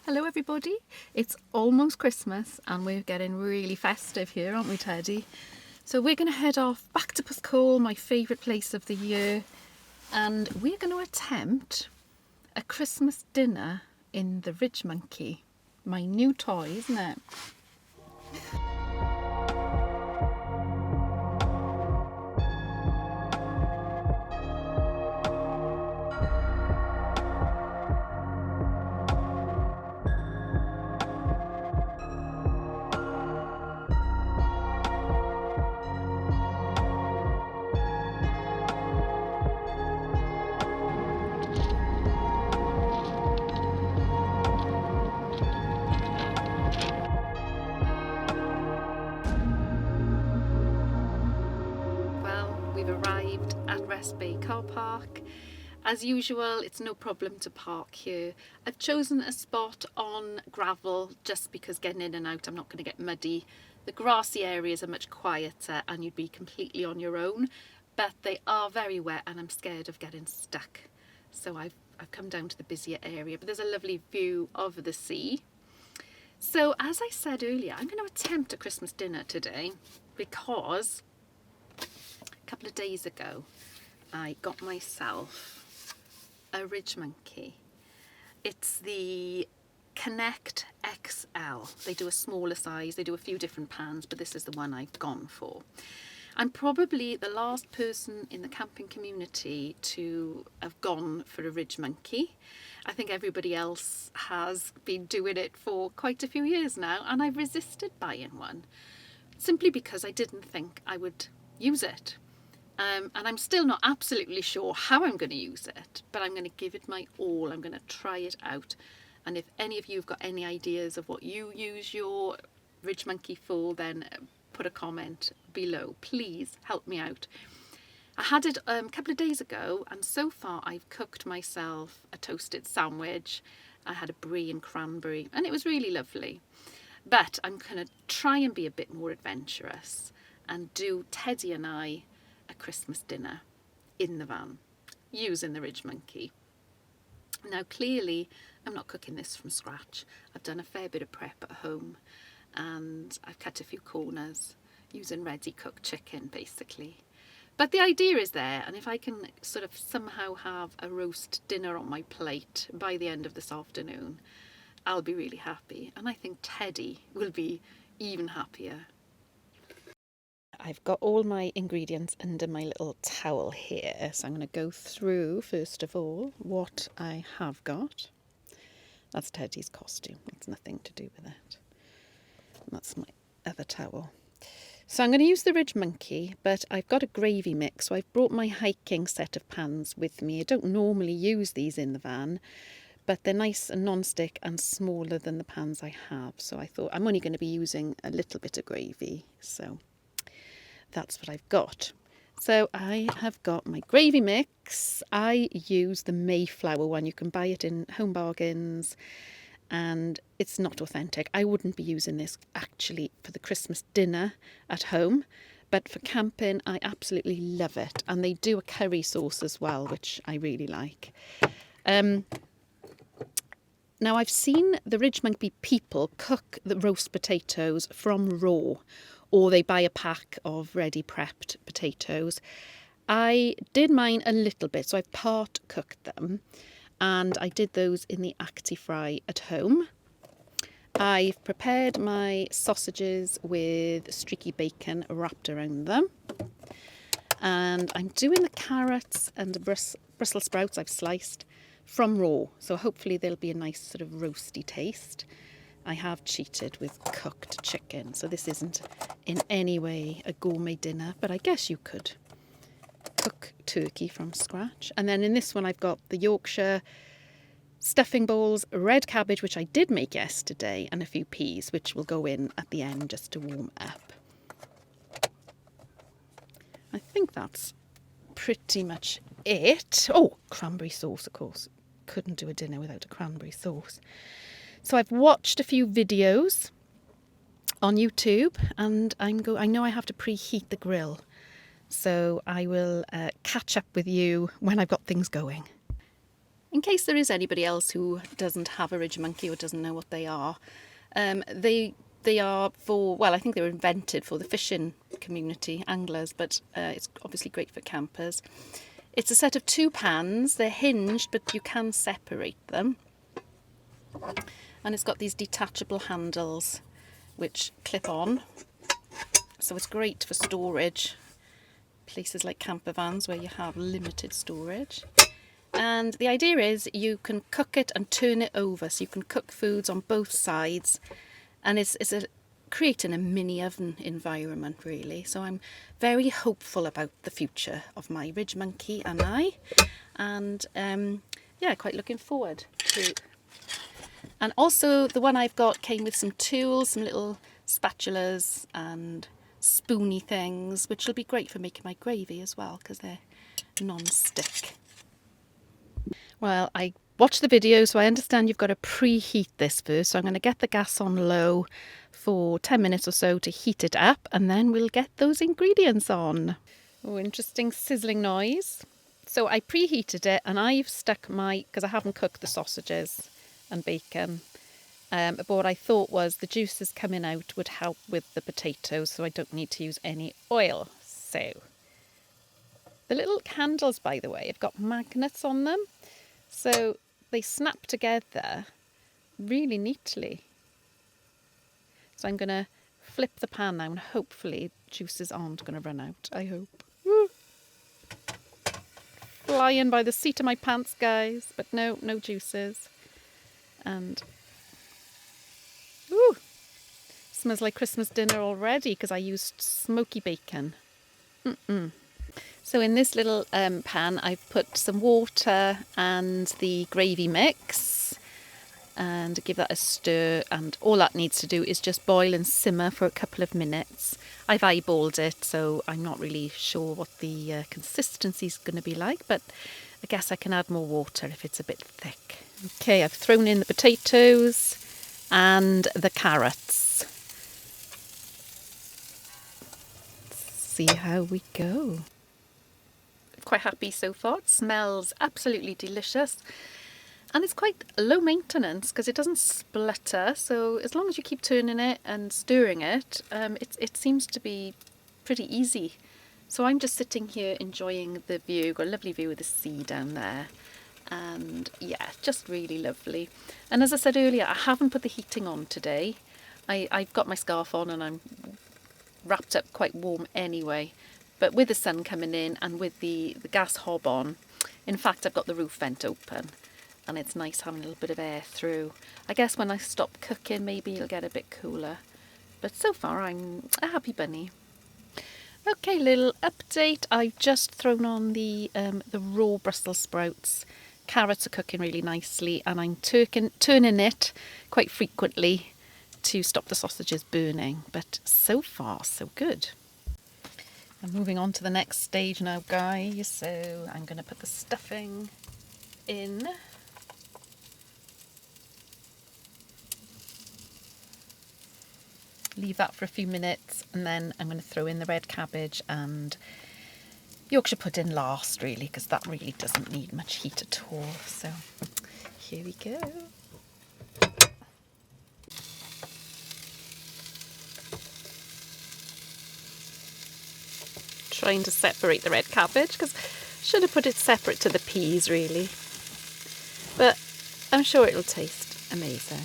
Hello everybody, it's almost Christmas and we're getting really festive here, aren't we, Teddy? So we're going to head off back to Pascal, my favourite place of the year, and we're going to attempt a Christmas dinner in the Ridgemonkey. My new toy, isn't it? We've arrived at Rest Bay car park. As usual, it's no problem to park here. I've chosen a spot on gravel just because getting in and out, I'm not going to get muddy. The grassy areas are much quieter and you'd be completely on your own, but they are very wet and I'm scared of getting stuck. So I've come down to the busier area, but there's a lovely view of the sea. So as I said earlier, I'm going to attempt a Christmas dinner today because a couple of days ago I got myself a Ridgemonkey. It's the Connect XL. They do a smaller size, they do a few different pans, but this is the one I've gone for. I'm probably the last person in the camping community to have gone for a Ridgemonkey. I think everybody else has been doing it for quite a few years now, and I've resisted buying one simply because I didn't think I would use it. And I'm still not absolutely sure how I'm going to use it, but I'm going to give it my all. I'm going to try it out. And if any of you have got any ideas of what you use your Ridgemonkey for, then put a comment below. Please help me out. I had it a couple of days ago, and so far I've cooked myself a toasted sandwich. I had a brie and cranberry, and it was really lovely. But I'm going to try and be a bit more adventurous and do Teddy and I a Christmas dinner in the van using the Ridgemonkey. Now clearly I'm not cooking this from scratch. I've done a fair bit of prep at home and I've cut a few corners using ready cooked chicken basically. But the idea is there, and if I can sort of somehow have a roast dinner on my plate by the end of this afternoon, I'll be really happy, and I think Teddy will be even happier. I've got all my ingredients under my little towel here, so I'm going to go through first of all what I have got. That's Teddy's costume, it's nothing to do with that. That's my other towel. So I'm going to use the Ridgemonkey, but I've got a gravy mix, so I've brought my hiking set of pans with me. I don't normally use these in the van, but they're nice and non-stick and smaller than the pans I have, so I thought I'm only going to be using a little bit of gravy, so that's what I've got. So I have got my gravy mix. I use the Mayflower one. You can buy it in Home Bargains and it's not authentic. I wouldn't be using this actually for the Christmas dinner at home, but for camping I absolutely love it. And they do a curry sauce as well, which I really like. Now I've seen the Ridgemonkey people cook the roast potatoes from raw, or they buy a pack of ready prepped potatoes. I did mine a little bit, so I part cooked them, and I did those in the Actifry at home. I've prepared my sausages with streaky bacon wrapped around them, and I'm doing the carrots and the Brussels sprouts I've sliced from raw, so hopefully there'll be a nice sort of roasty taste. I have cheated with cooked chicken, so this isn't in any way a gourmet dinner, but I guess you could cook turkey from scratch. And then in this one I've got the Yorkshire stuffing balls, red cabbage, which I did make yesterday, and a few peas, which will go in at the end just to warm up. I think that's pretty much it. Oh, cranberry sauce, of course. Couldn't do a dinner without a cranberry sauce. So I've watched a few videos on YouTube, and I know I have to preheat the grill. So I will catch up with you when I've got things going. in case there is anybody else who doesn't have a Ridgemonkey or doesn't know what they are. They are for, well, I think they were invented for the fishing community, anglers, but it's obviously great for campers. It's a set of 2 pans. They're hinged, but you can separate them. And it's got these detachable handles which clip on. So it's great for storage. Places like campervans where you have limited storage. And the idea is you can cook it and turn it over, so you can cook foods on both sides, and it's creating a mini oven environment really. So I'm very hopeful about the future of my Ridgemonkey and yeah, quite looking forward to. And also the one I've got came with some tools, some little spatulas and spoony things, which will be great for making my gravy as well because they're non-stick. Well, I watched the video, so I understand you've got to preheat this first. So I'm going to get the gas on low for 10 minutes or so to heat it up, and then we'll get those ingredients on. Oh, interesting sizzling noise. So I preheated it, and I've stuck because I haven't cooked the sausages and bacon. But what I thought was the juices coming out would help with the potatoes, so I don't need to use any oil. So the little handles, by the way, have got magnets on them. So they snap together really neatly. So I'm going to flip the pan now and hopefully juices aren't going to run out. I hope. Woo. Flying by the seat of my pants, guys. But no juices. And woo, smells like Christmas dinner already because I used smoky bacon. So in this little pan, I've put some water and the gravy mix and give that a stir, and all that needs to do is just boil and simmer for a couple of minutes. I've eyeballed it, so I'm not really sure what the consistency is going to be like, but I guess I can add more water if it's a bit thick. Okay, I've thrown in the potatoes and the carrots. Let's see how we go. Quite happy so far. It smells absolutely delicious, and it's quite low maintenance because it doesn't splutter, so as long as you keep turning it and stirring it, it seems to be pretty easy. So I'm just sitting here enjoying the view. Got a lovely view of the sea down there, and yeah, just really lovely. And as I said earlier, I haven't put the heating on today. I've got my scarf on and I'm wrapped up quite warm anyway. But with the sun coming in and with the gas hob on, in fact I've got the roof vent open and it's nice having a little bit of air through. I guess when I stop cooking maybe it'll get a bit cooler. But so far I'm a happy bunny. Okay, little update. I've just thrown on the raw Brussels sprouts. Carrots are cooking really nicely and I'm turning it quite frequently to stop the sausages burning. But so far so good. I'm moving on to the next stage now, guys, so I'm going to put the stuffing in. Leave that for a few minutes and then I'm going to throw in the red cabbage and Yorkshire pudding last, really, because that really doesn't need much heat at all. So here we go. Trying to separate the red cabbage because I should have put it separate to the peas really, but I'm sure it'll taste amazing.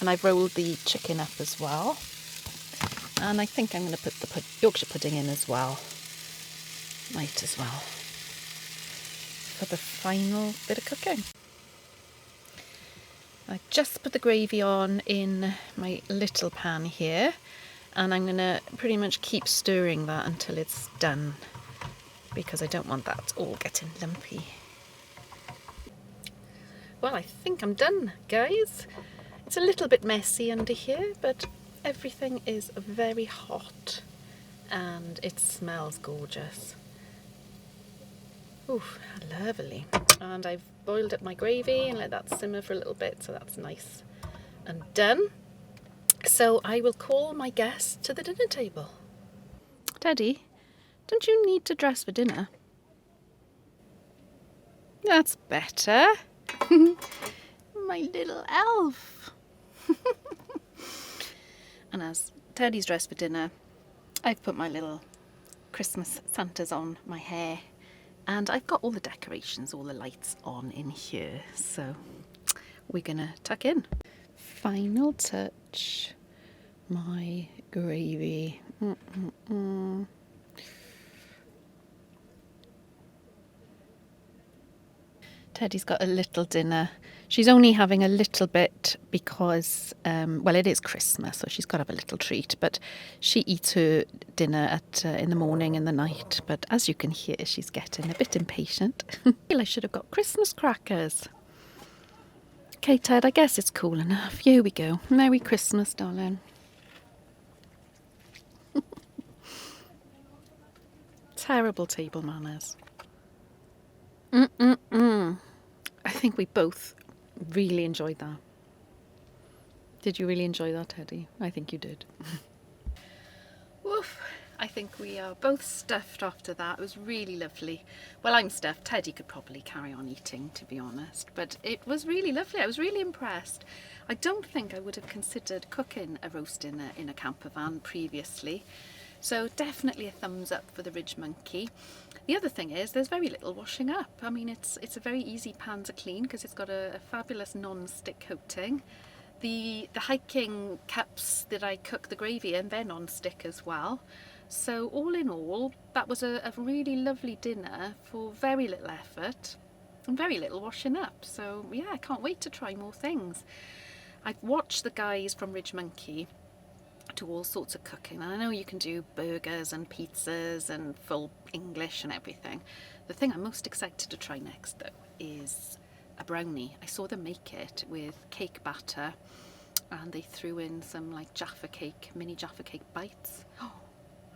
And I've rolled the chicken up as well, and I think I'm going to put the Yorkshire pudding in as well. Might as well for the final bit of cooking. I just put the gravy on in my little pan here and I'm going to pretty much keep stirring that until it's done because I don't want that all getting lumpy. Well, I think I'm done, guys. It's a little bit messy under here, but everything is very hot and it smells gorgeous. Ooh, lovely. And I've boiled up my gravy and let that simmer for a little bit, so that's nice and done. So I will call my guests to the dinner table. Teddy, don't you need to dress for dinner? That's better. My little elf. And as Teddy's dressed for dinner, I've put my little Christmas Santas on my hair, and I've got all the decorations, all the lights on in here, so we're gonna tuck in. Final touch, my gravy. Teddy's got a little dinner. She's only having a little bit because, well, it is Christmas, so she's got to have a little treat. But she eats her dinner in the morning and the night. But as you can hear, she's getting a bit impatient. I feel I should have got Christmas crackers. Okay, Ted, I guess it's cool enough. Here we go. Merry Christmas, darling. Terrible table manners. I think we both really enjoyed that. Did you really enjoy that, Teddy? I think you did. Woof. I think we are both stuffed after that. It was really lovely. Well, I'm stuffed. Teddy could probably carry on eating, to be honest. But it was really lovely. I was really impressed. I don't think I would have considered cooking a roast dinner in a camper van previously. So definitely a thumbs up for the Ridgemonkey. The other thing is there's very little washing up. I mean, it's a very easy pan to clean because it's got a fabulous non-stick coating. The hiking cups that I cook the gravy in, they're non-stick as well. So all in all, that was a really lovely dinner for very little effort and very little washing up. So yeah, I can't wait to try more things. I've watched the guys from Ridgemonkey do all sorts of cooking, and I know you can do burgers and pizzas and full English and everything. The thing I'm most excited to try next though is a brownie. I saw them make it with cake batter and they threw in some like Jaffa cake, mini Jaffa cake bites. Oh,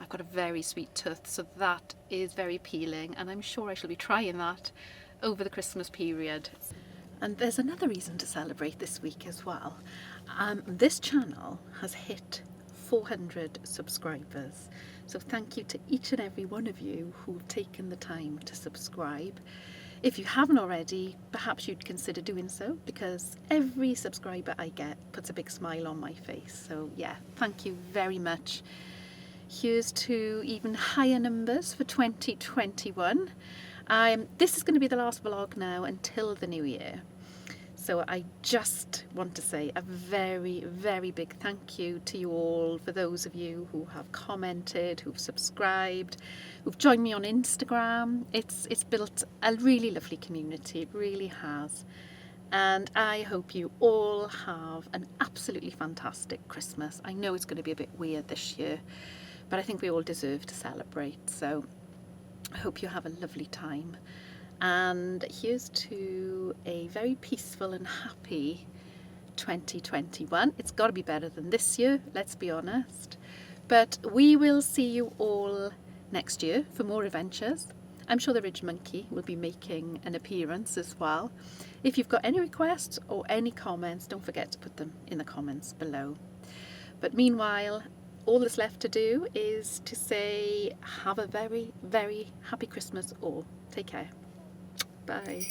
I've got a very sweet tooth, so that is very appealing, and I'm sure I shall be trying that over the Christmas period. And there's another reason to celebrate this week as well. This channel has hit 400 subscribers, so thank you to each and every one of you who've taken the time to subscribe. If you haven't already, perhaps you'd consider doing so, because every subscriber I get puts a big smile on my face. So yeah, thank you very much. Here's to even higher numbers for 2021. This is going to be the last vlog now until the new year. So I just want to say a very, very big thank you to you all, for those of you who have commented, who've subscribed, who've joined me on Instagram. It's built a really lovely community, it really has. And I hope you all have an absolutely fantastic Christmas. I know it's going to be a bit weird this year, but I think we all deserve to celebrate. So I hope you have a lovely time. And here's to a very peaceful and happy 2021. It's got to be better than this year, let's be honest. But we will see you all next year for more adventures. I'm sure the Ridgemonkey will be making an appearance as well. If you've got any requests or any comments, don't forget to put them in the comments below. But meanwhile, all that's left to do is to say have a very, very happy Christmas all. Take care. Bye.